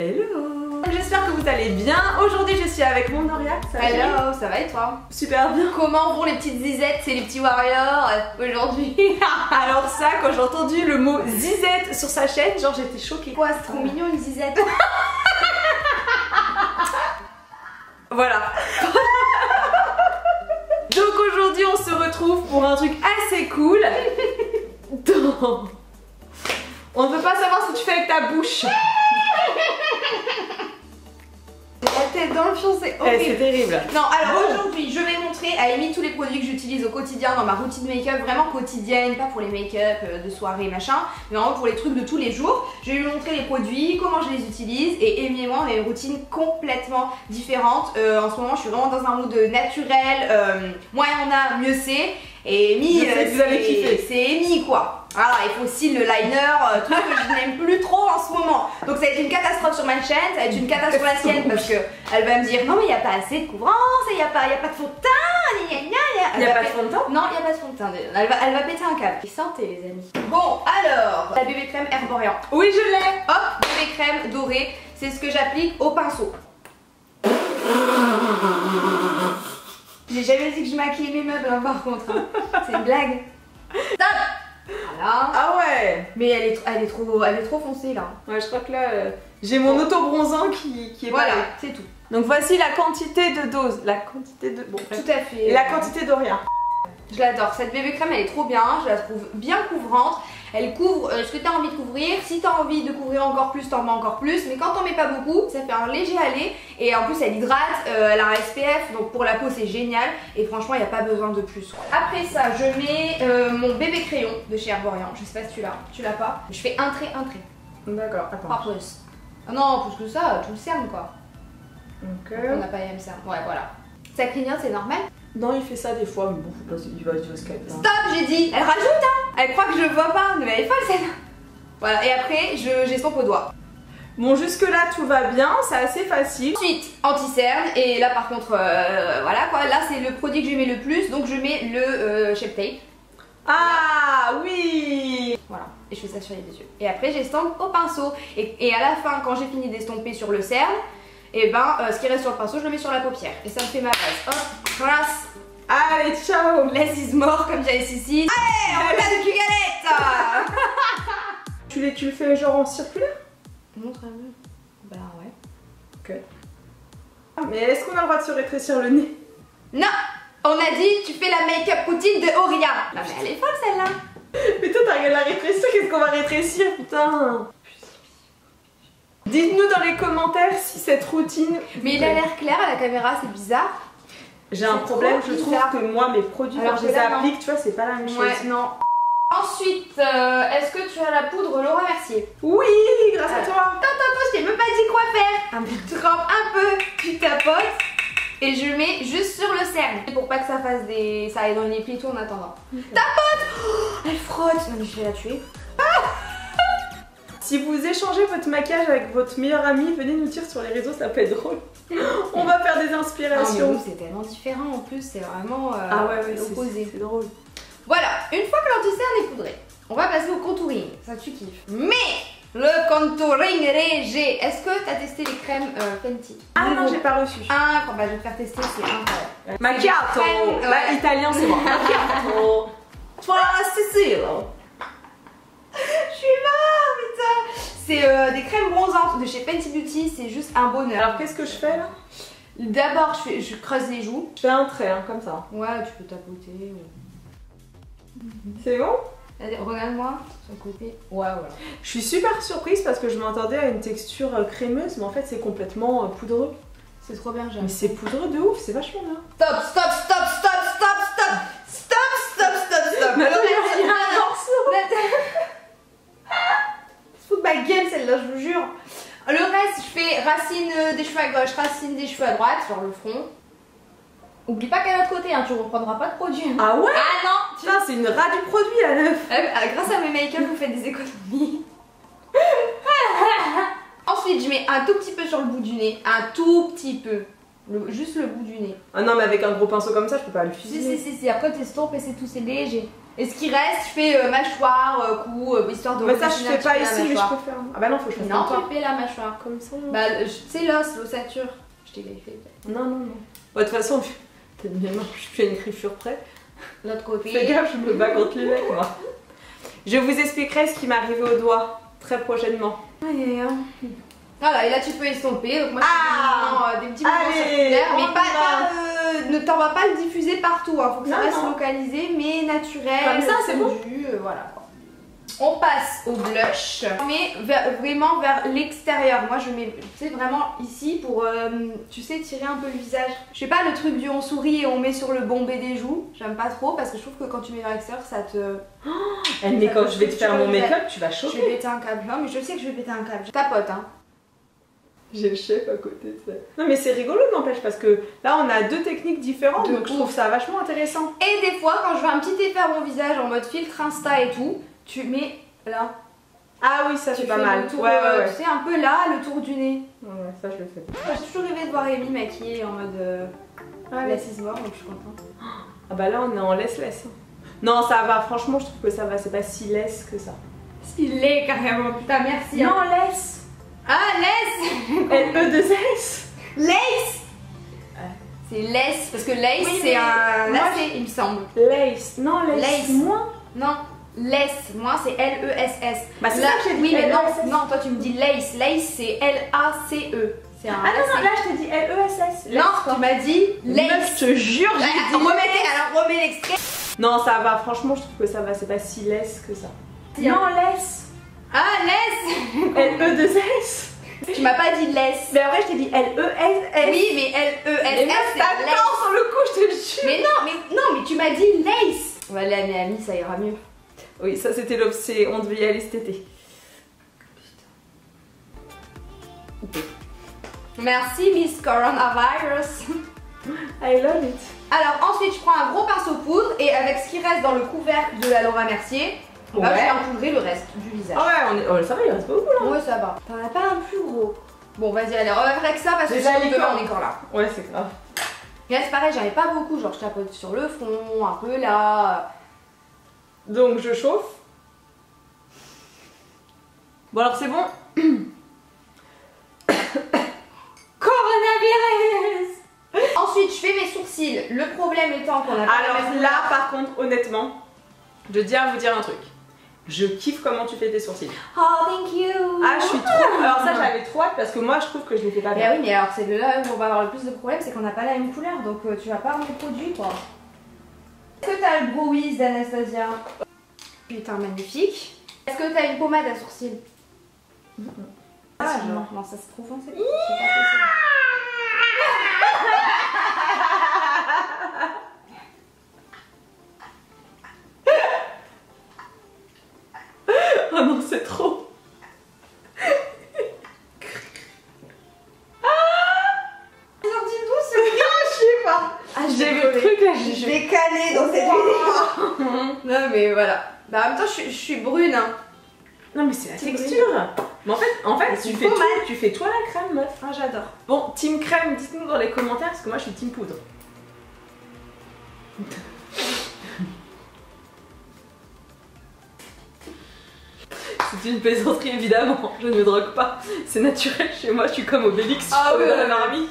Hello. J'espère que vous allez bien. Aujourd'hui je suis avec mon Noria. Hello, ça va et toi? Super bien. Comment vont les petites zizettes, c'est les petits warriors aujourd'hui? Alors ça, quand j'ai entendu le mot zizette sur sa chaîne, genre j'étais choquée. Quoi, c'est trop mignon une zizette. Voilà. Donc aujourd'hui on se retrouve pour un truc assez cool. Donc... on ne veut pas savoir ce que tu fais avec ta bouche. La tête dans le fion, c'est horrible. C'est terrible. Non, alors aujourd'hui, je vais montrer à Amy tous les produits que j'utilise au quotidien dans ma routine make-up, vraiment quotidienne, pas pour les make-up de soirée machin, mais vraiment pour les trucs de tous les jours. Je vais lui montrer les produits, comment je les utilise, et Amy et moi on a une routine complètement différente. En ce moment, je suis vraiment dans un mood naturel, moins il y en a, mieux c'est. Et Amy, vous avez kiffé. C'est Amy quoi. Voilà, il faut aussi le liner, tout ce que je n'aime plus trop en ce moment. Donc ça va être une catastrophe sur ma chaîne, ça va être une catastrophe sur la sienne parce que elle va me dire non mais il n'y a pas assez de couvrance, il n'y a pas de fond de teint, il n'y a pas de fond de teint. Non, il n'y a pas de fond de teint, elle va péter un câble. Santé les amis. Bon alors, la bébé crème Herborian. Oui je l'ai. Hop, bébé crème dorée, c'est ce que j'applique au pinceau. J'ai jamais dit que je maquillais mes meubles hein, par contre, hein. C'est une blague. Stop. Voilà. Ah ouais. Mais elle est trop foncée là. Ouais, je crois que là, j'ai mon auto-bronzant qui est voilà, pas là. c'est tout. Donc voici la quantité de dose. La quantité de... Bon, tout à fait. Et la quantité de rien. Je l'adore. Cette bébé crème, elle est trop bien. Je la trouve bien couvrante. Elle couvre ce que tu as envie de couvrir. Si tu as envie de couvrir encore plus, t'en mets encore plus. Mais quand t'en mets pas beaucoup, ça fait un léger aller. Et en plus, elle hydrate. Elle a un SPF. Donc pour la peau, c'est génial. Et franchement, il n'y a pas besoin de plus. Après ça, je mets mon bébé crayon de chez Herborian. Je sais pas si tu l'as. Tu l'as pas? Je fais un trait. D'accord, attends. Pas plus. Ah non, plus que ça, tout le cerne quoi. Ok. On n'a pas les mêmes cernes. Ouais, voilà. Ça clignote, c'est normal? Non, il fait ça des fois, mais bon, faut pas, il va se calmer. Stop, j'ai dit. Elle rajoute, hein. Elle croit que je vois pas, mais elle est folle celle-là. Voilà, et après, j'estompe au doigt. Bon, jusque-là, tout va bien, c'est assez facile. Ensuite, anti-cerne, et là par contre, voilà quoi, là c'est le produit que j'aimais le plus, donc je mets le Shape Tape. Ah oui. Voilà, et je fais ça sur les deux yeux. Et après, j'estompe au pinceau. Et à la fin, quand j'ai fini d'estomper sur le cerne, et ben, ce qui reste sur le pinceau, je le mets sur la paupière. Et ça me fait ma base. Hop, grâce. Allez, ciao. Less is more, comme dirait Sissi. Allez, on regarde de galette. Tu le fais genre en circulaire? Montre-le. Bah ouais. Ok. Mais est-ce qu'on a le droit de se rétrécir le nez? Non. On a dit, tu fais la make-up routine de Oria. Non mais elle est folle celle-là. Mais toi t'as rien à rétrécir, qu'est-ce qu'on va rétrécir, putain? Dites-nous dans les commentaires si cette routine... Mais il a l'air clair à la caméra, c'est bizarre. J'ai un problème, je trouve que moi mes produits alors quand je les applique, tu vois, c'est pas la même chose. Ouais, non. Ensuite, est-ce que tu as la poudre Laura Mercier? Oui, grâce à toi. Attends, je t'ai même pas dit quoi faire. Tu trempes un peu, tu tapotes et je mets juste sur le cerne. Pour pas que ça fasse des... ça aille dans les plis tout en attendant. Tapote. Oh, elle frotte. Non mais je vais la tuer. Si vous échangez votre maquillage avec votre meilleure amie, venez nous dire sur les réseaux, ça peut être drôle. On va faire des inspirations. C'est tellement différent en plus, c'est vraiment ah ouais, opposé. C'est drôle. Voilà, une fois que l'anti-cerne est poudré, on va passer au contouring. Ça tu kiffes. Mais le contouring léger. Est-ce que tu as testé les crèmes Fenty? Ah non, j'ai pas reçu. Ah, bah, je vais te faire tester, c'est incroyable. Macchiato. Bah, italien, c'est bon. Macchiato. Pour la Sicile. Je suis mort, putain. C'est des crèmes bronzantes de chez Fenty Beauty, c'est juste un bonheur. Alors qu'est-ce que je fais là? D'abord, je creuse les joues. Je fais un trait, hein, comme ça. Ouais, tu peux tapoter. C'est bon? Regarde-moi, sur le côté. Ouais, voilà. Je suis super surprise parce que je m'attendais à une texture crémeuse, mais en fait c'est complètement poudreux. C'est trop bien, j'aime. Mais c'est poudreux de ouf, c'est vachement bien. Stop. Mais attends, il y a un morceau. Se fout de ma gueule celle-là, je vous jure. Le reste, je fais racine des cheveux à gauche, racine des cheveux à droite, sur le front. Oublie pas qu'à l'autre côté, hein, tu reprendras pas de produit. Hein. Ah ouais? Ah non. Putain, c'est une rat du produit la meuf. Grâce à mes make-up, vous faites des économies. Ensuite, je mets un tout petit peu sur le bout du nez, un tout petit peu. Juste le bout du nez. Ah non, mais avec un gros pinceau comme ça, je peux pas le fusiller. Si. Après, t'estompes et c'est tout, c'est léger. Et ce qui reste, je fais mâchoire, cou, histoire de. Mais ça, je fais pas ici, mais je peux faire. Ah bah non, faut que je fasse Non, comme toi. tu fais la mâchoire. Comme ça. Bah, c'est l'ossature. Je t'ai fait. Non. Bah, de toute façon, t'es bien, je fais une griffure près. L'autre côté. Fais gaffe, je me bats contre les mecs, moi. Je vous expliquerai ce qui m'est arrivé au doigt très prochainement. Voilà, et là tu peux estomper. Donc moi je fais des petits mouvements circulaires, mais ne t'en va pas le diffuser partout. Hein. Faut que ça reste localisé, mais naturel. Comme ça, c'est bon. Voilà. On passe au blush, mais vraiment vers l'extérieur. Moi je mets, tu sais, vraiment ici pour, tu sais, tirer un peu le visage. Je fais pas le truc du on sourit et on met sur le bombé des joues. J'aime pas trop parce que je trouve que quand tu mets vers l'extérieur, ça te... Mais quand je vais te faire mon make-up, tu vas chauffer. Je vais péter un câble. Non mais je sais que je vais péter un câble. Je tapote, hein. J'ai le chef à côté de ça. Non mais c'est rigolo n'empêche parce que là on a deux techniques différentes donc je trouve ça vachement intéressant. Et des fois quand je veux un petit effet à mon visage en mode filtre Insta et tout, tu mets là. Ah oui, ça c'est pas mal. Tour, ouais. Tu sais, un peu là, le tour du nez. Ouais, ça je le fais. J'ai toujours rêvé de voir Amy maquillée en mode laisse mort, donc je suis contente. Ah bah là on est en laisse-laisse. Non ça va, franchement je trouve que ça va, c'est pas si laisse que ça. Il est carrément, putain merci. Non, laisse. Ah, laisse. L-E-2-S. Lace. C'est lace, parce que lace oui, c'est un lacet, il me semble. Lace, non lace. Moi non, lace, moi c'est L-E-S-S. Bah c'est ça que j'ai dit. Oui mais non, toi tu me dis lace, lace c'est L-A-C-E. C'est un non, là je t'ai dit L-E-S-S. Non, tu m'as dit lace. Meuf, je te jure, j'ai dit alors remets l'extrait. Non, ça va, franchement je trouve que ça va, c'est pas si laisse que ça. Non, laisse. Ah, laisse. L-E-2-S. Tu m'as pas dit laisse. Mais après je t'ai dit L-E-S-S. Oui, mais L-E-S-S c'est attends, sur le coup, je te le jure. Mais non, tu m'as dit lace. On va aller à Miami, ça ira mieux. Oui, ça c'était l'obsé, on devait y aller cet été. Putain. Merci Miss Coronavirus. I love it. Alors ensuite je prends un gros pinceau poudre et avec ce qui reste dans le couvercle de la Laura Mercier, je vais empoudrer le reste du visage. Ah ouais, ça va, il reste beaucoup là. Ouais, ça va. T'en as pas un plus gros. Bon, vas-y, allez, on va faire avec ça parce que sinon demain on est encore là. Ouais, c'est grave. Et là, c'est pareil, j'en ai pas beaucoup. Genre, je tapote sur le front, un peu là. Donc, je chauffe. Bon, alors c'est bon. Coronavirus. Ensuite, je fais mes sourcils. Le problème étant qu'on a pas alors là, par contre, honnêtement, je tiens à vous dire un truc. Je kiffe comment tu fais tes sourcils. Oh, thank you. Ah, je suis trop... Alors ça, j'avais trop hâte parce que moi, je trouve que je les fais pas bien. Mais oui, mais alors c'est là où on va avoir le plus de problèmes, c'est qu'on n'a pas la même couleur, donc tu vas pas avoir mes produits, quoi. Est-ce que t'as le Browies d'Anastasia? Putain, magnifique. Est-ce que t'as une pommade à sourcils? Ah, non, ça c'est trop foncé. C'est pas possible. Oh non, c'est trop. J'ai sorti d'où ce gars? Je sais pas. Ah, j'ai vu le truc là, je vais caler dans cette vidéo. Non mais voilà. Bah en même temps, je suis brune. Hein. Non mais c'est la texture. Mais en fait tu fais toi la crème, meuf. Ah, j'adore. Bon, team crème, dites-nous dans les commentaires parce que moi je suis team poudre. C'est une plaisanterie évidemment, je ne me drogue pas, c'est naturel chez moi, je suis comme Obélix, ah, dans la marmite.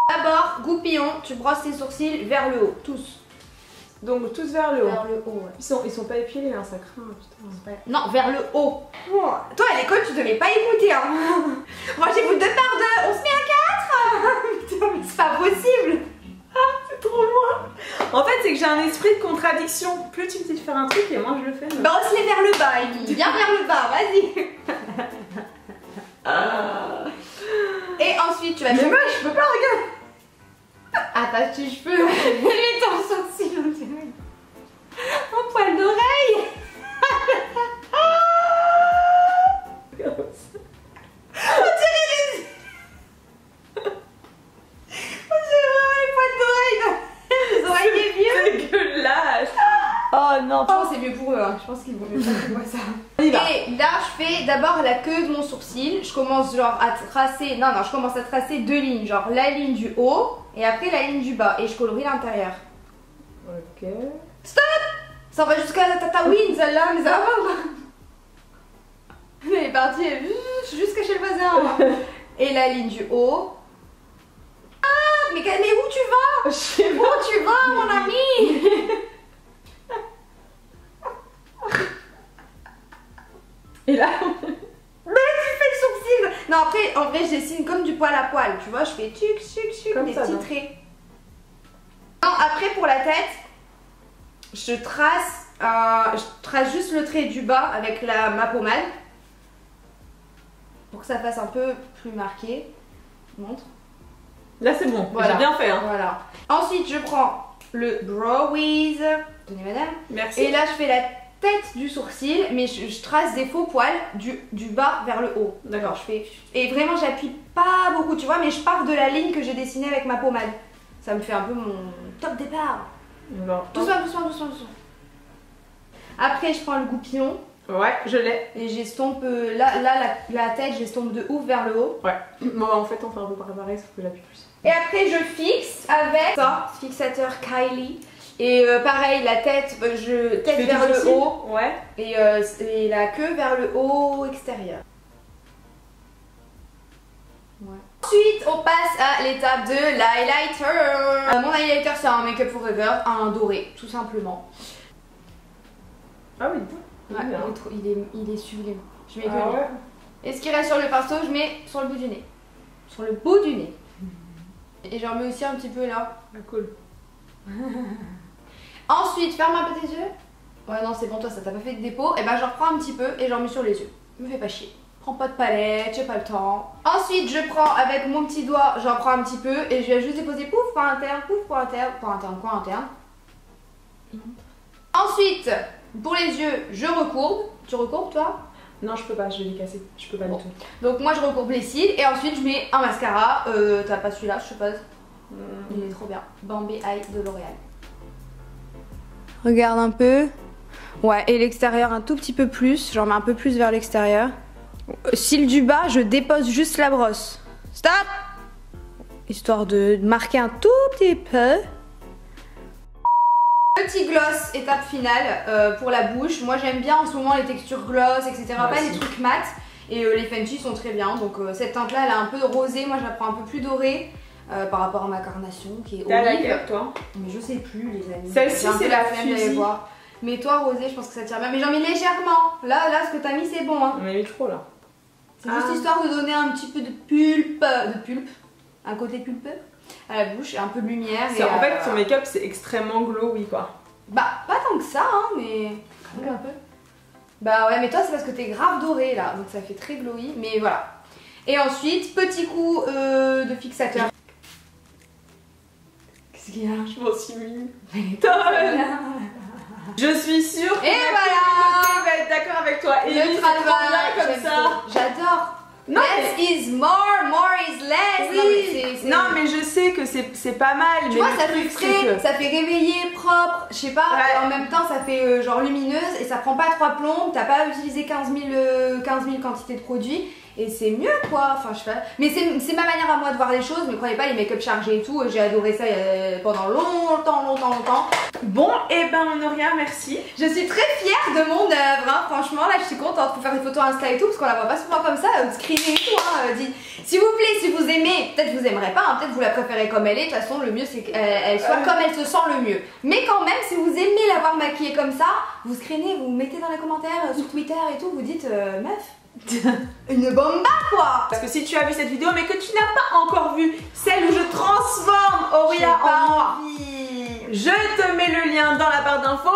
D'abord, goupillon, tu brosses tes sourcils vers le haut, tous. Donc tous vers le haut. Vers le haut, ouais. Ils sont pas épilés, hein, ça craint, putain. Ouais. Non, vers le haut. Oh. Toi à l'école, tu devais pas écouter, hein. Moi j'ai vous 2 par 2, on se met à 4. Putain, mais c'est pas possible. Ah, c'est trop loin. En fait, c'est que j'ai un esprit de contradiction. Plus tu me dis de faire un truc et moi je le fais. Brosse-les vers le bas, Amy. Viens vers le bas, vas-y. Et ensuite, tu vas... Mais moi, je peux pas, regarder. Attends, tes cheveux. Mets ton sourcil, on dirait. Mon poil d'oreille. Oh non. Je pense que c'est mieux pour eux, hein. Je pense qu'ils vont mieux faire que moi ça. On y va. Et là je fais d'abord la queue de mon sourcil. Je commence genre à tracer, non je commence à tracer deux lignes, genre la ligne du haut et après la ligne du bas et je colorie l'intérieur. Ok. Stop! Ça va jusqu'à la tatouine celle-là, mais ça va pas. Elle est partie jusqu'à chez le voisin. Et la ligne du haut. Ah, mais où tu vas? Je sais Où tu vas, mon ami? Et là, Mais tu fais le sourcil. Non, après, en vrai, je dessine comme du poil à poil. Tu vois, je fais tuc, tuc, tuc, Comme des ça, petits non traits. Non, après, pour la tête, je trace juste le trait du bas avec ma pommade. Pour que ça fasse un peu plus marqué. Montre. là c'est bon. Voilà. J'ai bien fait. Hein. Voilà. Ensuite, je prends le browies. Tenez, madame. Merci. Et là, je fais la tête du sourcil, mais je trace des faux poils du bas vers le haut. D'accord. Je fais. Et vraiment, j'appuie pas beaucoup, tu vois, mais je pars de la ligne que j'ai dessinée avec ma pommade. Ça me fait un peu mon top départ. Bon. Doucement, doucement, doucement, doucement. Après, je prends le goupillon Ouais, je l'ai. et j'estompe. La tête, j'estompe de ouf vers le haut. Ouais. Bon, en fait, on fait un peu pareil, sauf que j'appuie plus. Et après, je fixe avec ça, fixateur Kylie. Et pareil, la tête, tête vers le haut. Ouais. Et la queue vers le haut extérieur. Ouais. Ensuite, on passe à l'étape de l'highlighter. Mon highlighter, c'est un Make Up Forever, un doré, tout simplement. Ah oui. Ouais, il est sublime. Je mets que Ah lui. ouais. Et ce qui reste sur le pinceau, je mets sur le bout du nez. Sur le bout du nez. Et j'en mets aussi un petit peu là. Ah, cool. Ensuite, ferme un peu tes yeux. Ouais, non, c'est bon, toi, ça t'a pas fait de dépôt. Et ben, j'en reprends un petit peu et j'en mets sur les yeux. Me fais pas chier. Prends pas de palette, j'ai pas le temps. Ensuite, je prends avec mon petit doigt, j'en prends un petit peu et je vais juste déposer pouf, point interne, pouf, point interne, point interne, point interne. Ensuite, pour les yeux, je recourbe. Tu recourbes, toi? Non, je peux pas, je vais les casser. Je peux pas Bon. du tout. Donc, moi, je recourbe les cils et ensuite, je mets un mascara. T'as pas celui-là, je suppose. Il est trop bien. Bambé Eye de L'Oréal. Regarde un peu. Ouais, et l'extérieur un tout petit peu plus. J'en mets un peu plus vers l'extérieur. Cils du bas, je dépose juste la brosse. Stop! Histoire de marquer un tout petit peu. Petit gloss, étape finale pour la bouche. Moi j'aime bien en ce moment les textures gloss, etc. Moi pas aussi. les trucs mat. Et les Fenty sont très bien. Donc cette teinte là, elle est un peu rosée. Moi je la prends un peu plus dorée par rapport à ma carnation qui est T'as olive. laquelle, toi? Mais je sais plus, les amis. Celle-ci, J'ai un peu c'est la flemme d'aller fusil. voir. Mais toi, rosé, je pense que ça tire bien. Mais j'en mets légèrement. Là, ce que t'as mis, c'est bon. Hein. On a mis trop là. C'est juste histoire de donner un petit peu de pulpe, un côté pulpeux à la bouche, un peu de lumière. Et, En fait, son make-up, c'est extrêmement glowy, quoi. bah, pas tant que ça, hein, mais quand même un peu. Bah ouais, mais toi, c'est parce que t'es grave doré là, donc ça fait très glowy. Mais voilà. Et ensuite, petit coup de fixateur. Qu'est-ce qu'il y a? Je m'en suis mis. Voilà. Je suis sûre que Et la voilà. communauté va être d'accord avec toi. Et Le c'est trop travail, bien comme j'aime ça. trop. J'adore. Non, Less is more, more is less. Oui. c'est- Non, mais je sais que c'est pas mal. Tu mais vois, le ça fait truc, frais, c'est que- ça fait réveillé, propre, je sais pas, Ouais. et en même temps ça fait genre lumineuse et ça prend pas 3 plombes, t'as pas utilisé 15 000 quantités de produits et c'est mieux quoi, enfin je sais pas. Mais c'est ma manière à moi de voir les choses, mais croyez pas les make-up chargés et tout, j'ai adoré ça pendant longtemps. Bon, et ben Honoria, merci. Je suis très fière de mon œuvre, hein. Franchement là je suis contente pour faire des photos Insta et tout, parce qu'on la voit pas souvent comme ça, screener et tout, hein. S'il vous plaît, si vous aimez, peut-être vous aimerez pas, hein, peut-être vous la préférez comme elle est, de toute façon le mieux c'est qu'elle soit comme elle se sent le mieux. Mais quand même, si vous aimez la voir maquillée comme ça, vous screenez, vous mettez dans les commentaires sur Twitter et tout, vous dites meuf, une bomba quoi. Parce que si tu as vu cette vidéo mais que tu n'as pas encore vu celle où je transforme Auria J'ai pas en moi, envie. je te mets le lien dans la barre d'infos.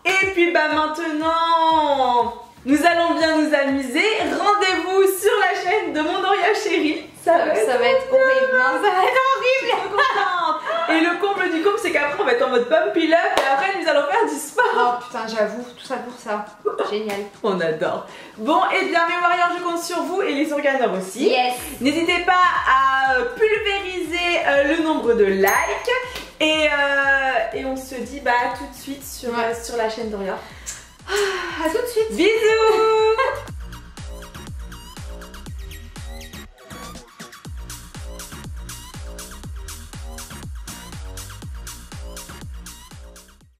Et puis bah maintenant, nous allons bien nous amuser. Rendez-vous sur la chaîne de mon Honoria chérie. Ça va être horrible, hein, ça va être horrible. trop contente. Et le comble du comble, c'est qu'après on va être en mode pumpy up et après nous allons faire du sport. Oh putain, j'avoue, tout ça pour ça. Génial. On adore. Bon, et bien mes warriors, je compte sur vous et les organeurs aussi. Yes. N'hésitez pas à pulvériser le nombre de likes Et on se dit bah tout de suite sur la chaîne d'Oria. À tout de suite. Bisous.